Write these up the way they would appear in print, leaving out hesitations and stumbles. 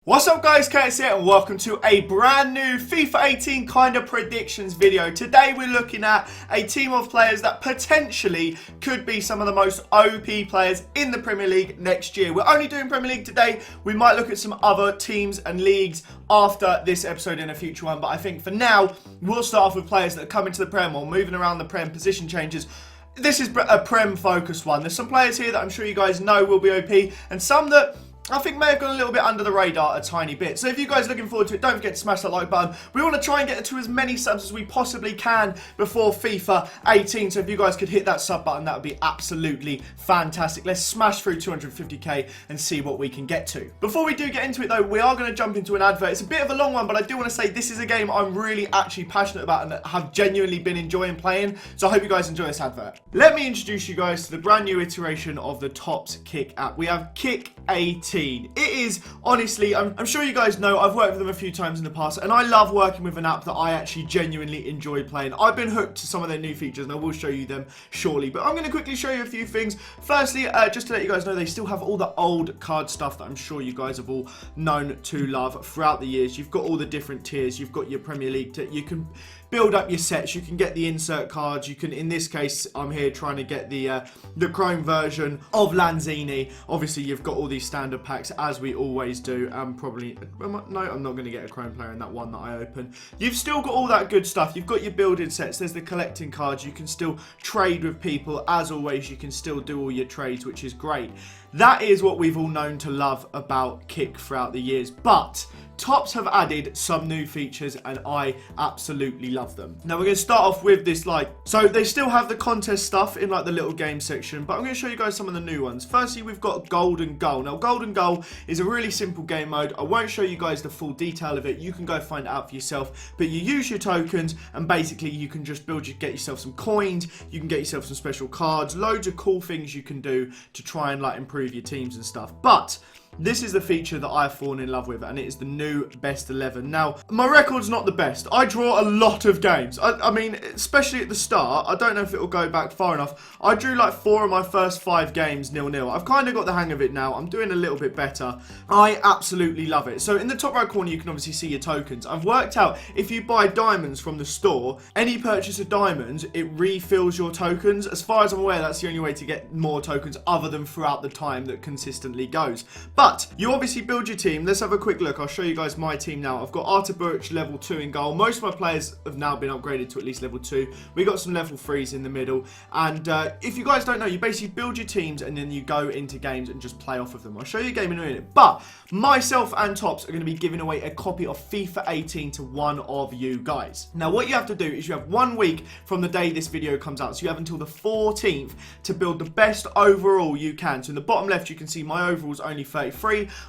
What's up guys, Curtis here and welcome to a brand new FIFA 18 kind of predictions video. Today we're looking at a team of players that potentially could be some of the most OP players in the Premier League next year. We're only doing Premier League today. We might look at some other teams and leagues after this episode in a future one, but I think for now we'll start off with players that come into the Prem or moving around the Prem, position changes. This is a Prem focused one. There's some players here that I'm sure you guys know will be OP and some that I think may have gone a little bit under the radar a tiny bit. So if you guys are looking forward to it, don't forget to smash that like button. We want to try and get to as many subs as we possibly can before FIFA 18. So if you guys could hit that sub button, that would be absolutely fantastic. Let's smash through 250k and see what we can get to. Before we do get into it though, we are going to jump into an advert. It's a bit of a long one, but I do want to say this is a game I'm really actually passionate about and have genuinely been enjoying playing. So I hope you guys enjoy this advert. Let me introduce you guys to the brand new iteration of the Topps Kick app. We have Kick 18. It is, honestly, I'm sure you guys know, I've worked with them a few times in the past, and I love working with an app that I actually genuinely enjoy playing. I've been hooked to some of their new features, and I will show you them shortly, but I'm going to quickly show you a few things. Firstly, just to let you guys know, they still have all the old card stuff that I'm sure you guys have all known to love throughout the years. You've got all the different tiers, you've got your Premier League tier, you can build up your sets, you can get the insert cards, you can, in this case, I'm here trying to get the Chrome version of Lanzini. Obviously, you've got all these standard packs, as we always do, and probably, no, I'm not going to get a Chrome player in that one that I open. You've still got all that good stuff, you've got your building sets, there's the collecting cards, you can still trade with people, as always, you can still do all your trades, which is great. That is what we've all known to love about Kick throughout the years, but Topps have added some new features and I absolutely love them. Now we're going to start off with this, so they still have the contest stuff in the little game section, but I'm going to show you guys some of the new ones. Firstly, we've got Golden Goal. Now Golden Goal is a really simple game mode. I won't show you guys the full detail of it. You can go find it out for yourself, but you use your tokens and basically you can just get yourself some coins, you can get yourself some special cards, loads of cool things you can do to try and improve your teams and stuff. But this is the feature that I've fallen in love with, and it is the new best 11. Now, my record's not the best. I draw a lot of games. I mean, especially at the start, I don't know if it'll go back far enough. I drew 4 of my first 5 games 0-0. I've kind of got the hang of it now. I'm doing a little bit better. I absolutely love it. So in the top right corner, you can obviously see your tokens. I've worked out if you buy diamonds from the store, any purchase of diamonds, it refills your tokens. As far as I'm aware, that's the only way to get more tokens other than throughout the time that consistently goes. But you obviously build your team. Let's have a quick look. I'll show you guys my team now. I've got Artur Buric level 2 in goal. Most of my players have now been upgraded to at least level 2. We got some level 3s in the middle. And if you guys don't know, you basically build your teams and then you go into games and just play off of them. I'll show you a game in a minute. But myself and Topps are going to be giving away a copy of FIFA 18 to one of you guys. Now what you have to do is you have 1 week from the day this video comes out. So you have until the 14th to build the best overall you can. So in the bottom left you can see my overall is only 33.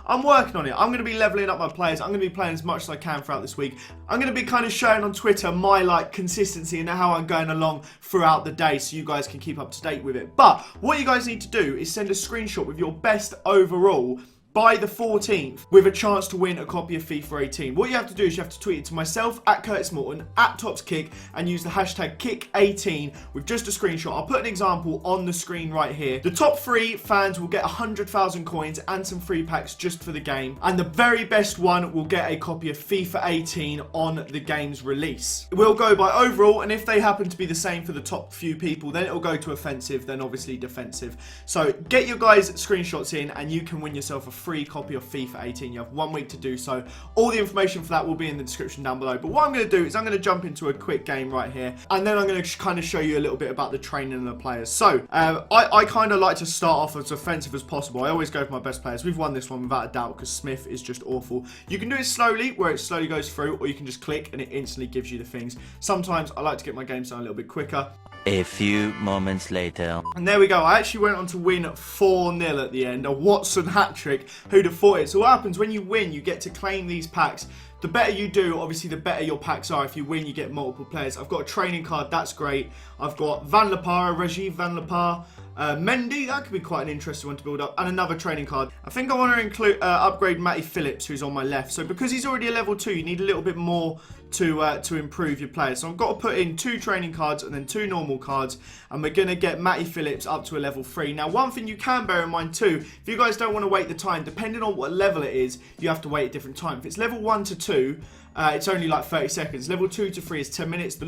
I'm working on it. I'm going to be leveling up my players. I'm going to be playing as much as I can throughout this week. I'm going to be kind of showing on Twitter my consistency and how I'm going along throughout the day so you guys can keep up to date with it. But what you guys need to do is send a screenshot with your best overall by the 14th with a chance to win a copy of FIFA 18. What you have to do is you have to tweet it to myself at Curtis Morton at ToppsKick and use the hashtag Kick18 with just a screenshot. I'll put an example on the screen right here. The top 3 fans will get 100,000 coins and some free packs just for the game, and the very best one will get a copy of FIFA 18 on the game's release. It will go by overall, and if they happen to be the same for the top few people, then it'll go to offensive, then obviously defensive. So get your guys' screenshots in and you can win yourself a free copy of FIFA 18. You have 1 week to do so. All the information for that will be in the description down below. But what I'm going to do is I'm going to jump into a quick game right here, and then I'm going to kind of show you a little bit about the training and the players. So I kind of like to start off as offensive as possible. I always go for my best players. We've won this one without a doubt because Smith is just awful. You can do it slowly, where it slowly goes through, or you can just click and it instantly gives you the things. Sometimes I like to get my games done a little bit quicker. A few moments later. And there we go. I actually went on to win 4-0 at the end. A Watson hat-trick. Who'd have thought it? So what happens when you win, you get to claim these packs the better you do, obviously the better your packs are. If you win, you get multiple players. I've got a training card, that's great. I've got Van Lepar, Rajiv Van Lepar, Mendy, that could be quite an interesting one to build up, and another training card. I think I want to include upgrade Matty Phillips, who's on my left. So because he's already a level 2, you need a little bit more to improve your players. So I've got to put in 2 training cards and then 2 normal cards, and we're going to get Matty Phillips up to a level 3. Now, one thing you can bear in mind too, if you guys don't want to wait the time, depending on what level it is, you have to wait a different time. If it's level 1 to 2, it's only like 30 seconds. Level 2 to 3 is 10 minutes. The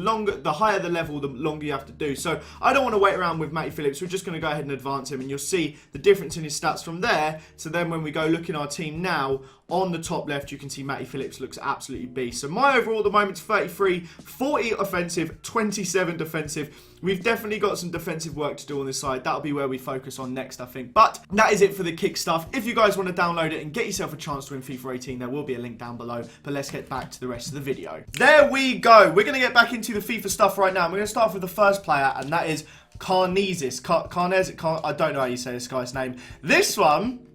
higher the level, the longer you have to do. So I don't want to wait around with Matty Phillips. We're just going to go ahead and advance him, and you'll see the difference in his stats from there. So then when we go look in our team now, on the top left, you can see Matty Phillips looks absolutely beast. So my overall at the moment is 33, 40 offensive, 27 defensive. We've definitely got some defensive work to do on this side. That'll be where we focus on next, I think. But that is it for the kick stuff. If you guys want to download it and get yourself a chance to win FIFA 18, there will be a link down below. But let's get back to the rest of the video. There we go. We're going to get back into the FIFA stuff right now. We're going to start with the first player, and that is Carnezis. I don't know how you say this guy's name. This one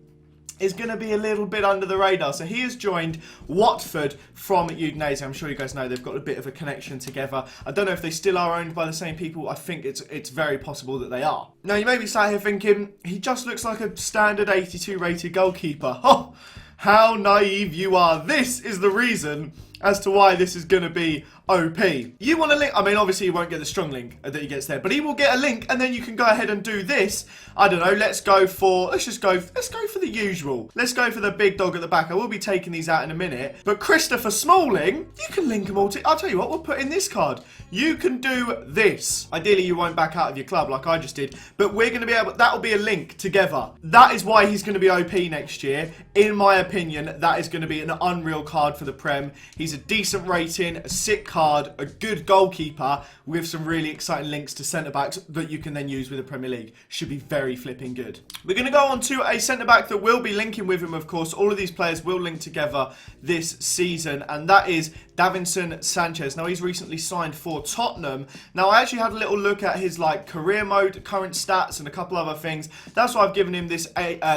is going to be a little bit under the radar. So he has joined Watford from Udinese. I'm sure you guys know they've got a bit of a connection together. I don't know if they still are owned by the same people. I think it's very possible that they are. Now, you may be sat here thinking, he just looks like a standard 82 rated goalkeeper. Oh, how naive you are. This is the reason as to why this is going to be OP. You want a link? I mean, obviously you won't get the strong link that he gets there, but he will get a link, and then you can go ahead and do this. I don't know. Let's go for the usual. Let's go for the big dog at the back. I will be taking these out in a minute, but Christopher Smalling, you can link them all to. I'll tell you what. We'll put in this card. You can do this. Ideally, you won't back out of your club like I just did, but we're going to be able. That'll be a link together. That is why he's going to be OP next year. In my opinion, that is going to be an unreal card for the Prem. He's a decent rating, a sick card, a good goalkeeper with some really exciting links to centre-backs that you can then use with the Premier League. Should be very flipping good. We're going to go on to a centre-back that will be linking with him, of course. All of these players will link together this season, and that is Davon Sin'sanchez. Now, he's recently signed for Tottenham. Now, I actually had a little look at his career mode, current stats, and a couple other things. That's why I've given him this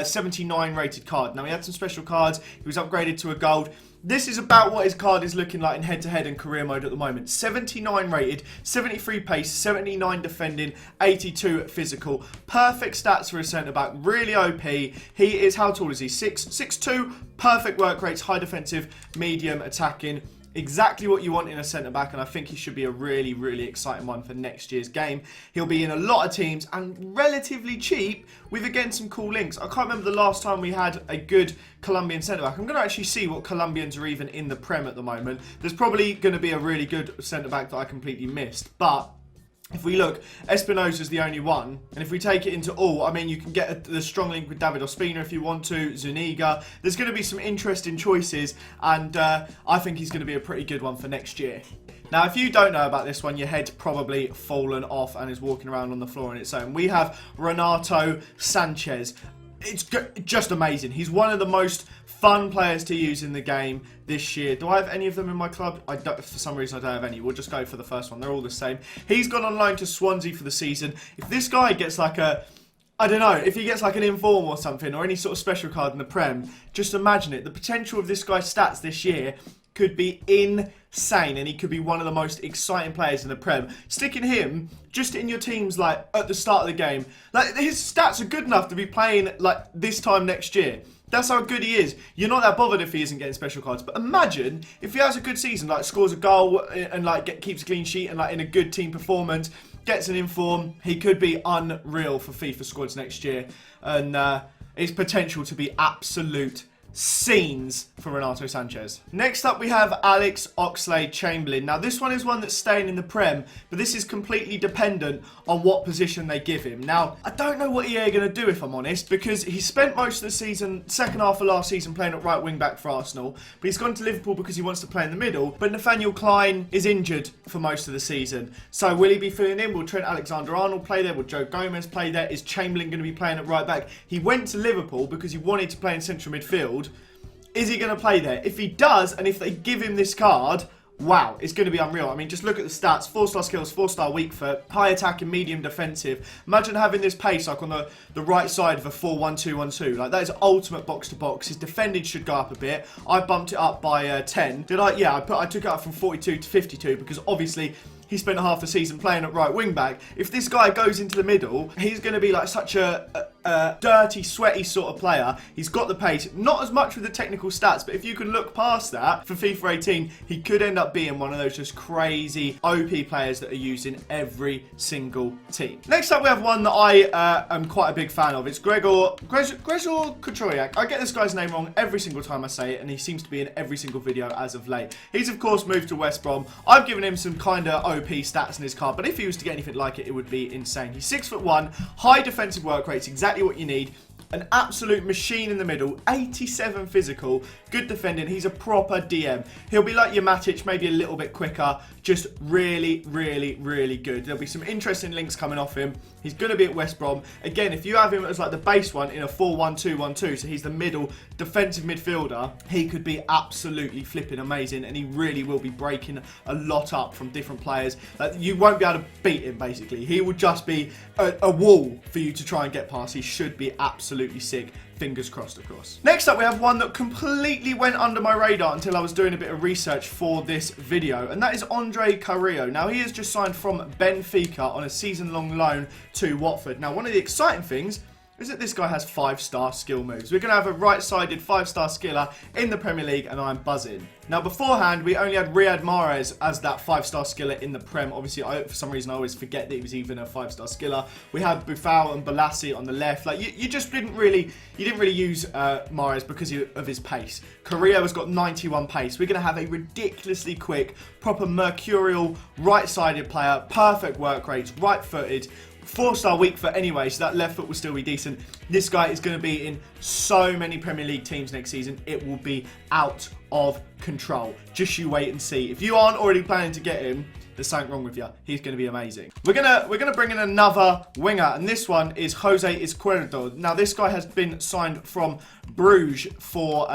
79 rated card. Now, he had some special cards. He was upgraded to a gold. This is about what his card is looking like in head-to-head and career mode at the moment. 79 rated, 73 pace, 79 defending, 82 physical. Perfect stats for a centre-back. Really OP. He is, how tall is he? 6'2". Perfect work rates, high defensive, medium attacking. Exactly what you want in a centre-back, and I think he should be a really, really exciting one for next year's game. He'll be in a lot of teams and relatively cheap with, again, some cool links. I can't remember the last time we had a good Colombian centre-back. I'm going to actually see what Colombians are even in the Prem at the moment. There's probably going to be a really good centre-back that I completely missed, but if we look, Espinosa's the only one, and if we take it into all, I mean, you can get the strong link with David Ospina if you want to, Zuniga. There's going to be some interesting choices, and I think he's going to be a pretty good one for next year. Now, if you don't know about this one, your head's probably fallen off and is walking around on the floor on its own. We have Renato Sanches. It's just amazing. He's one of the most fun players to use in the game this year. Do I have any of them in my club? I don't, for some reason, I don't have any. We'll just go for the first one. They're all the same. He's gone on loan to Swansea for the season. If this guy gets I don't know, if he gets an inform or something, or any sort of special card in the Prem, just imagine it. The potential of this guy's stats this year could be insane, and he could be one of the most exciting players in the Prem. Sticking him just in your teams at the start of the game, his stats are good enough to be playing this time next year. That's how good he is. You're not that bothered if he isn't getting special cards. But imagine if he has a good season, scores a goal and keeps a clean sheet and in a good team performance, gets an inform. He could be unreal for FIFA squads next year, and his potential to be absolute scenes for Renato Sanches. Next up, we have Alex Oxlade-Chamberlain. Now, this one is one that's staying in the Prem, but this is completely dependent on what position they give him. Now, I don't know what EA are going to do, if I'm honest, because he spent most of the season, second half of last season, playing at right wing back for Arsenal, but he's gone to Liverpool because he wants to play in the middle. But Nathaniel Klein is injured for most of the season. So will he be filling in? Will Trent Alexander-Arnold play there? Will Joe Gomez play there? Is Chamberlain going to be playing at right back? He went to Liverpool because he wanted to play in central midfield. Is he going to play there? If he does, and if they give him this card, wow, it's going to be unreal. I mean, just look at the stats. 4-star skills, 4-star weak foot, high attack and medium defensive. Imagine having this pace like on the right side of a 4-1-2-1-2. Like, that is ultimate box to box. His defending should go up a bit. I bumped it up by 10. Did I? Yeah, I took it up from 42 to 52 because obviously he spent half the season playing at right wing back. If this guy goes into the middle, he's going to be like such a dirty, sweaty sort of player. He's got the pace, not as much with the technical stats, but if you can look past that, for FIFA 18, he could end up being one of those just crazy OP players that are used in every single team. Next up, we have one that I am quite a big fan of. It's Gregor Kutroyak. I get this guy's name wrong every single time I say it, and he seems to be in every single video as of late. He's, of course, moved to West Brom. I've given him some kind of OP stats in his card, but if he was to get anything like it, it would be insane. He's 6'1", high defensive work rates, exactly what you need. An absolute machine in the middle, 87 physical, good defending. He's a proper DM. He'll be like your Matic, maybe a little bit quicker, just really, really, really good. There'll be some interesting links coming off him. He's going to be at West Brom. Again, if you have him as like the base one in a 4-1-2-1-2, so he's the middle defensive midfielder, he could be absolutely flipping amazing, and he really will be breaking a lot up from different players. You won't be able to beat him, basically. He will just be a wall for you to try and get past. He should be absolutely sick. Fingers crossed, of course. Next up, we have one that completely went under my radar until I was doing a bit of research for this video, and that is Carrillo. Now, he has just signed from Benfica on a season-long loan to Watford. Now, one of the exciting things is that this guy has 5-star skill moves. We're going to have a right-sided 5-star skiller in the Premier League, and I'm buzzing. Now, beforehand, we only had Riyad Mahrez as that 5-star skiller in the Prem. Obviously, for some reason, I always forget that he was even a 5-star skiller. We had Buffal and Balassi on the left. Like, you just didn't really use Mahrez because of his pace. Carrillo has got 91 pace. We're going to have a ridiculously quick, proper mercurial, right-sided player, perfect work rates, right-footed, 4-star weak foot anyway, so that left foot will still be decent. This guy is going to be in so many Premier League teams next season. It will be out of control. Just you wait and see. If you aren't already planning to get him, there's something wrong with you. He's going to be amazing. We're gonna bring in another winger, and this one is Jose Esqueda. Now, this guy has been signed from Bruges for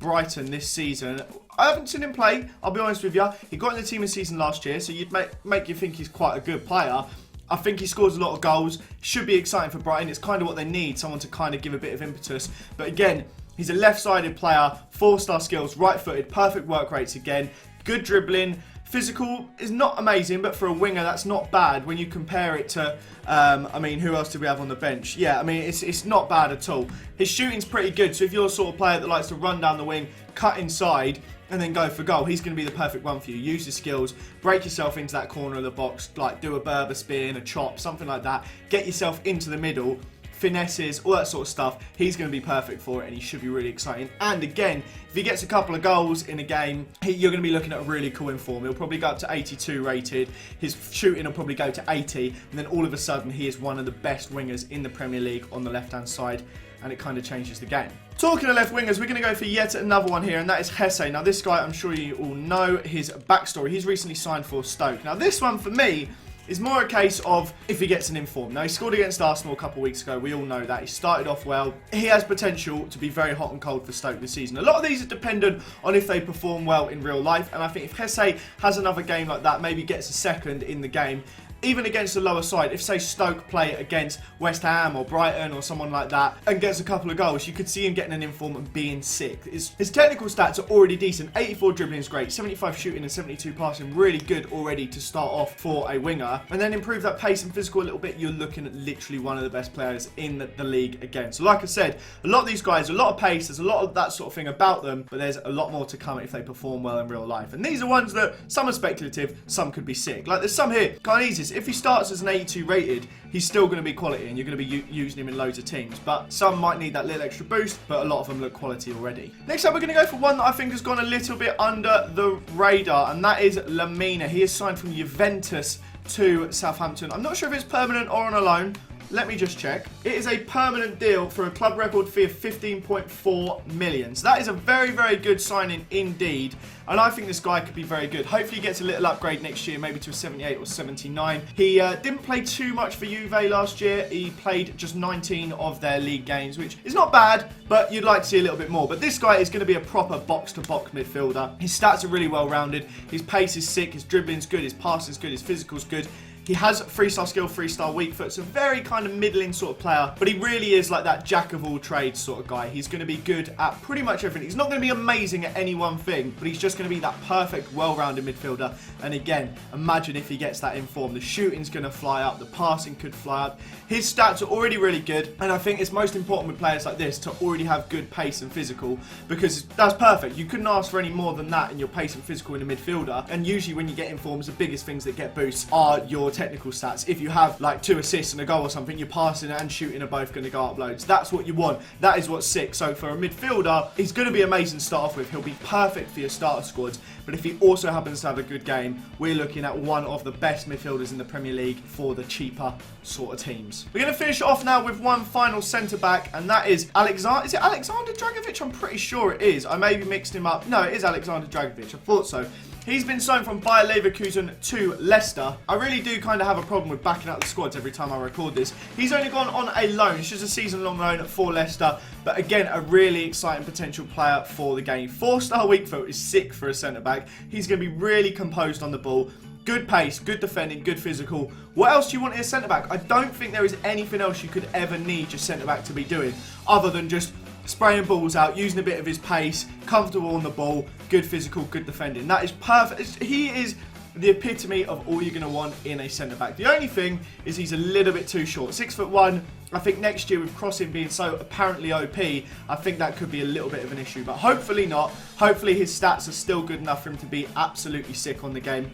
Brighton this season. I haven't seen him play, I'll be honest with you. He got in the team in season last year, so you'd make you think he's quite a good player. I think he scores a lot of goals. Should be exciting for Brighton. It's kind of what they need, someone to kind of give a bit of impetus. But again, he's a left-sided player, 4-star skills, right-footed, perfect work rates again, good dribbling. Physical is not amazing, but for a winger, that's not bad when you compare it to, I mean, who else did we have on the bench? Yeah, I mean, it's not bad at all. His shooting's pretty good, so if you're a sort of player that likes to run down the wing, cut inside, and then go for goal, he's going to be the perfect one for you. Use his skills, break yourself into that corner of the box, like do a Berber spin, a chop, something like that. Get yourself into the middle, finesses, all that sort of stuff. He's going to be perfect for it, and he should be really exciting. And again, if he gets a couple of goals in a game, you're going to be looking at a really cool inform. He'll probably go up to 82 rated. His shooting will probably go to 80, and then all of a sudden, he is one of the best wingers in the Premier League on the left-hand side, and it kind of changes the game. Talking of left wingers, we're going to go for yet another one here, and that is Hesse. Now, this guy, I'm sure you all know his backstory. He's recently signed for Stoke. Now, this one, for me, is more a case of if he gets an inform. Now, he scored against Arsenal a couple of weeks ago. We all know that. He started off well. He has potential to be very hot and cold for Stoke this season. A lot of these are dependent on if they perform well in real life, and I think if Hesse has another game like that, maybe gets a second in the game, even against the lower side, if, say, Stoke play against West Ham or Brighton or someone like that and gets a couple of goals, you could see him getting an inform and being sick. His technical stats are already decent. 84 dribbling is great. 75 shooting and 72 passing. Really good already to start off for a winger. And then improve that pace and physical a little bit. You're looking at literally one of the best players in the league again. So like I said, a lot of these guys, a lot of pace, there's a lot of that sort of thing about them, but there's a lot more to come if they perform well in real life. And these are ones that some are speculative, some could be sick. Like there's some here, Carrillo. If he starts as an 82 rated, he's still going to be quality, and you're going to be using him in loads of teams. But some might need that little extra boost, but a lot of them look quality already. Next up, we're going to go for one that I think has gone a little bit under the radar, and that is Mina. He is signed from Juventus to Southampton. I'm not sure if it's permanent or on a loan. let me just check. It is a permanent deal for a club record fee of 15.4 million. So that is a very, very good signing indeed. And I think this guy could be very good. Hopefully he gets a little upgrade next year, maybe to a 78 or 79. He didn't play too much for Juve last year. He played just 19 of their league games, which is not bad, but you'd like to see a little bit more. But this guy is going to be a proper box-to-box midfielder. His stats are really well-rounded. His pace is sick. His dribbling's good. His passing's good. His physical's good. He has 3-star skill, 3-star weak foot. So very kind of middling sort of player. But he really is like that jack of all trades sort of guy. He's going to be good at pretty much everything. He's not going to be amazing at any one thing, but he's just going to be that perfect, well-rounded midfielder. And again, imagine if he gets that in form. The shooting's going to fly up. The passing could fly up. His stats are already really good. And I think it's most important with players like this to already have good pace and physical, because that's perfect. You couldn't ask for any more than that in your pace and physical in a midfielder. And usually when you get in forms, the biggest things that get boosts are your technical stats. If you have like 2 assists and a goal or something, your passing and shooting are both going to go up loads. That's what you want. That is what's sick. So for a midfielder, he's going to be amazing to start off with. He'll be perfect for your starter squads. But if he also happens to have a good game, we're looking at one of the best midfielders in the Premier League for the cheaper sort of teams. We're going to finish off now with one final centre-back, and that is Alexander. Is it Alexander Dragovic? I'm pretty sure it is. I maybe mixed him up. No, it is Alexander Dragovic. I thought so. He's been signed from Bayer Leverkusen to Leicester. I really do kind of have a problem with backing up the squads every time I record this. He's only gone on a loan. It's just a season-long loan for Leicester. But again, a really exciting potential player for the game. 4-star weak foot is sick for a centre-back. He's going to be really composed on the ball. Good pace, good defending, good physical. What else do you want in a centre-back? I don't think there is anything else you could ever need your centre-back to be doing other than just spraying balls out, using a bit of his pace, comfortable on the ball, good physical, good defending. That is perfect. He is the epitome of all you're going to want in a centre-back. The only thing is he's a little bit too short. 6'1". I think next year with crossing being so apparently OP, I think that could be a little bit of an issue. But hopefully not. Hopefully his stats are still good enough for him to be absolutely sick on the game.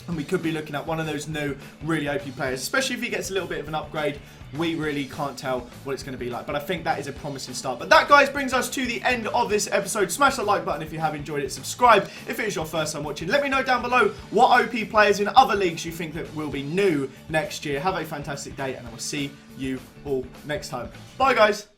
And we could be looking at one of those new, really OP players, especially if he gets a little bit of an upgrade. We really can't tell what it's going to be like, but I think that is a promising start. But that, guys, brings us to the end of this episode. Smash the like button if you have enjoyed it. Subscribe if it is your first time watching. Let me know down below what OP players in other leagues you think that will be new next year. Have a fantastic day, and I will see you all next time. Bye, guys.